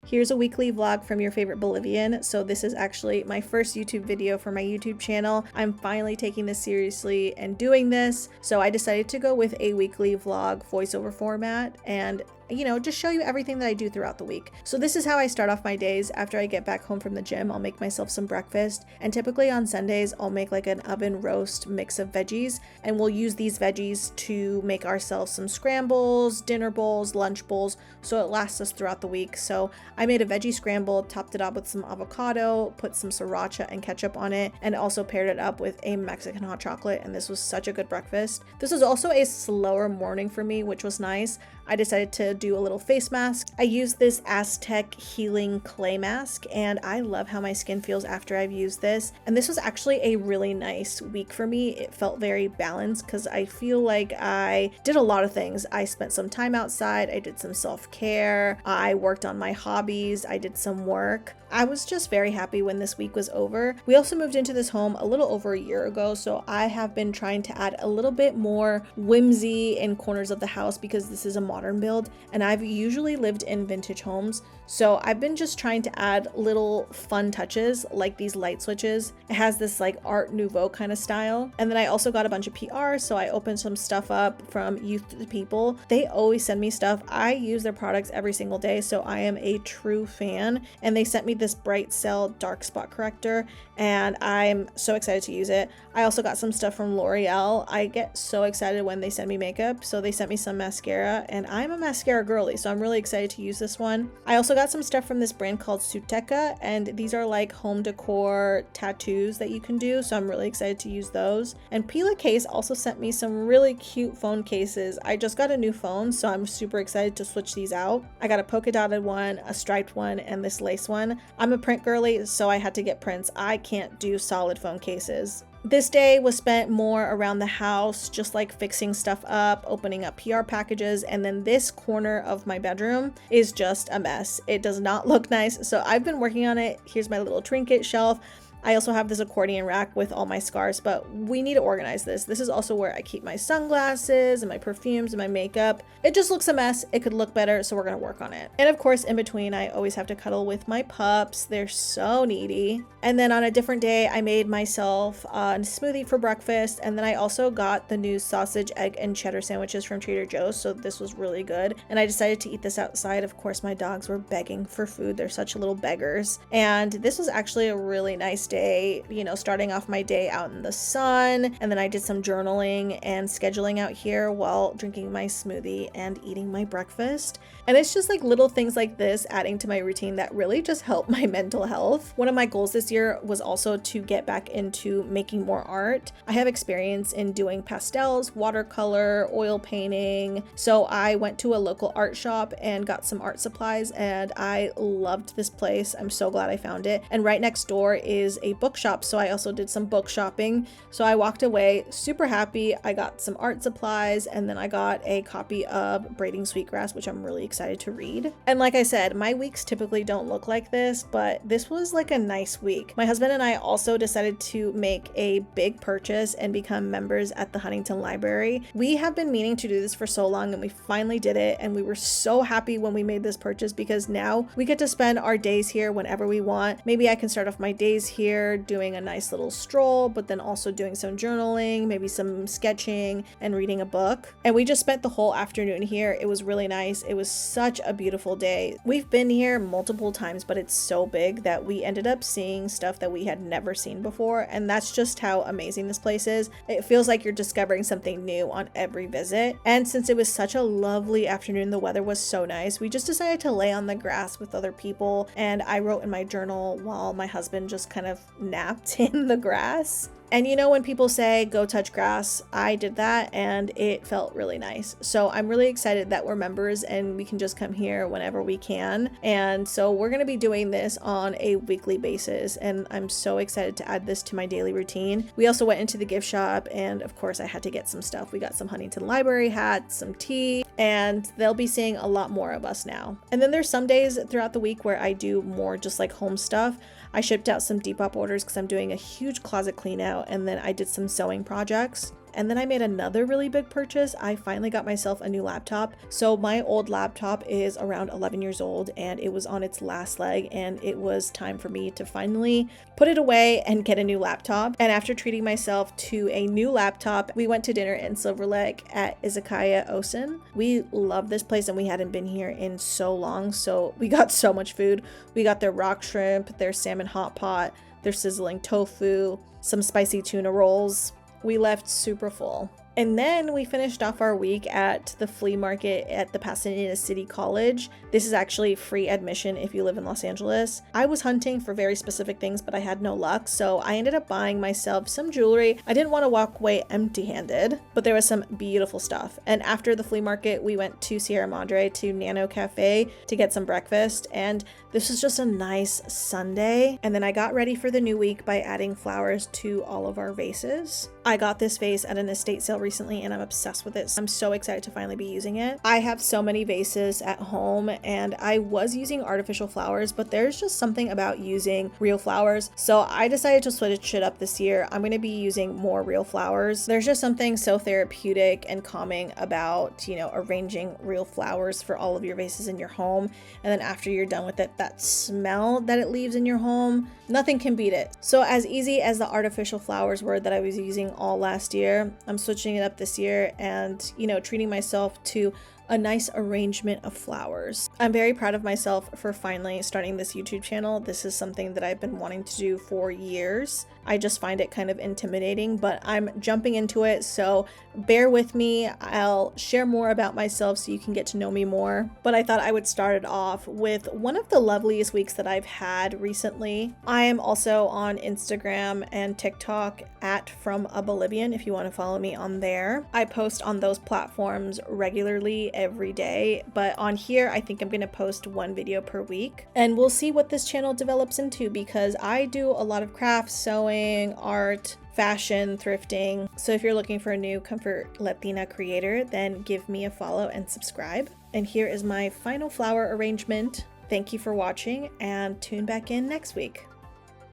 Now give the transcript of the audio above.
Here's a weekly vlog from your favorite Bolivian. So this is actually my first YouTube video for my YouTube channel. I'm finally taking this seriously and doing this. So I decided to go with a weekly vlog voiceover format and just show you everything that I do throughout the week. So this is how I start off my days. After I get back home from the gym, I'll make myself some breakfast. And typically on Sundays, I'll make like an oven roast mix of veggies. And we'll use these veggies to make ourselves some scrambles, dinner bowls, lunch bowls. So it lasts us throughout the week. So I made a veggie scramble, topped it up with some avocado, put some sriracha and ketchup on it, and also paired it up with a Mexican hot chocolate. And this was such a good breakfast. This was also a slower morning for me, which was nice. I decided to do a little face mask. I used this Aztec healing clay mask and I love how my skin feels after I've used this. And this was actually a really nice week for me. It felt very balanced because I feel like I did a lot of things. I spent some time outside, I did some self-care, I worked on my hobbies, I did some work. I was just very happy when this week was over. We also moved into this home a little over a year ago, so I have been trying to add a little bit more whimsy in corners of the house because this is a modern build and I've usually lived in vintage homes. So I've been just trying to add little fun touches like these light switches. It has this like Art Nouveau kind of style. And then I also got a bunch of PR, so I opened some stuff up from Youth to the People. They always send me stuff. I use their products every single day, so I am a true fan. And they sent me this Bright Cell dark spot corrector and I'm so excited to use it. I also got some stuff from L'Oreal. I get so excited when they send me makeup, so they sent me some mascara and I'm a mascara girly, so I'm really excited to use this one. I also got some stuff from this brand called Suteca, and these are like home decor tattoos that you can do, so I'm really excited to use those. And Pila Case also sent me some really cute phone cases. I just got a new phone, so I'm super excited to switch these out. I got a polka dotted one, a striped one, and this lace one. I'm a print girly, so I had to get prints. I can't do solid phone cases. This day was spent more around the house, just like fixing stuff up, opening up PR packages, and then this corner of my bedroom is just a mess. It does not look nice, so I've been working on it. Here's my little trinket shelf. I also have this accordion rack with all my scarves, but we need to organize this. This is also where I keep my sunglasses and my perfumes and my makeup. It just looks a mess. It could look better, so we're gonna work on it. And of course, in between, I always have to cuddle with my pups. They're so needy. And then on a different day, I made myself a smoothie for breakfast. And then I also got the new sausage, egg, and cheddar sandwiches from Trader Joe's. So this was really good. And I decided to eat this outside. Of course, my dogs were begging for food. They're such little beggars. And this was actually a really nice day, starting off my day out in the sun. And then I did some journaling and scheduling out here while drinking my smoothie and eating my breakfast. And it's just like little things like this adding to my routine that really just help my mental health. One of my goals this year was also to get back into making more art. I have experience in doing pastels, watercolor, oil painting. So I went to a local art shop and got some art supplies and I loved this place. I'm so glad I found it. And right next door is a bookshop, so I also did some book shopping. So I walked away super happy. I got some art supplies and then I got a copy of Braiding Sweetgrass, which I'm really excited to read. And like I said, my weeks typically don't look like this, but this was like a nice week. My husband and I also decided to make a big purchase and become members at the Huntington Library. We have been meaning to do this for so long and we finally did it, and we were so happy when we made this purchase because now we get to spend our days here whenever we want. Maybe I can start off my days here doing a nice little stroll, but then also doing some journaling, maybe some sketching and reading a book. And we just spent the whole afternoon here. It was really nice. It was such a beautiful day. We've been here multiple times, but it's so big that we ended up seeing stuff that we had never seen before. And that's just how amazing this place is. It feels like you're discovering something new on every visit. And since it was such a lovely afternoon, the weather was so nice, we just decided to lay on the grass with other people. And I wrote in my journal while my husband just kind of napped in the grass. And when people say go touch grass, I did that and it felt really nice. So I'm really excited that we're members and we can just come here whenever we can. And so we're going to be doing this on a weekly basis and I'm so excited to add this to my daily routine. We also went into the gift shop and of course I had to get some stuff. We got some Huntington Library hats, some tea, and they'll be seeing a lot more of us now. And then there's some days throughout the week where I do more just like home stuff. I shipped out some Depop orders because I'm doing a huge closet clean out, and then I did some sewing projects. And then I made another really big purchase. I finally got myself a new laptop. So my old laptop is around 11 years old and it was on its last leg, and it was time for me to finally put it away and get a new laptop. And after treating myself to a new laptop, we went to dinner in Silver Lake at Izakaya Osen. We love this place and we hadn't been here in so long, so we got so much food. We got their rock shrimp, their salmon hot pot, their sizzling tofu, some spicy tuna rolls. We left super full. And then we finished off our week at the flea market at the Pasadena City College. This is actually free admission if you live in Los Angeles. I was hunting for very specific things, but I had no luck, so I ended up buying myself some jewelry. I didn't want to walk away empty-handed, but there was some beautiful stuff. And after the flea market, we went to Sierra Madre to Nano Cafe to get some breakfast, and this was just a nice Sunday. And then I got ready for the new week by adding flowers to all of our vases. I got this vase at an estate sale recently and I'm obsessed with it. I'm so excited to finally be using it. I have so many vases at home and I was using artificial flowers, but there's just something about using real flowers. So I decided to switch it up this year. I'm going to be using more real flowers. There's just something so therapeutic and calming about, arranging real flowers for all of your vases in your home. And then after you're done with it, that smell that it leaves in your home, nothing can beat it. So as easy as the artificial flowers were that I was using all last year, I'm switching it up this year and, treating myself to a nice arrangement of flowers. I'm very proud of myself for finally starting this YouTube channel. This is something that I've been wanting to do for years. I just find it kind of intimidating, but I'm jumping into it, so bear with me. I'll share more about myself so you can get to know me more. But I thought I would start it off with one of the loveliest weeks that I've had recently. I am also on Instagram and TikTok at From a Bolivian if you want to follow me on there. I post on those platforms regularly every day, but on here I think I'm going to post one video per week, and we'll see what this channel develops into because I do a lot of crafts, sewing, art, fashion, thrifting. So if you're looking for a new comfort Latina creator, then give me a follow and subscribe. And here is my final flower arrangement. Thank you for watching and tune back in next week.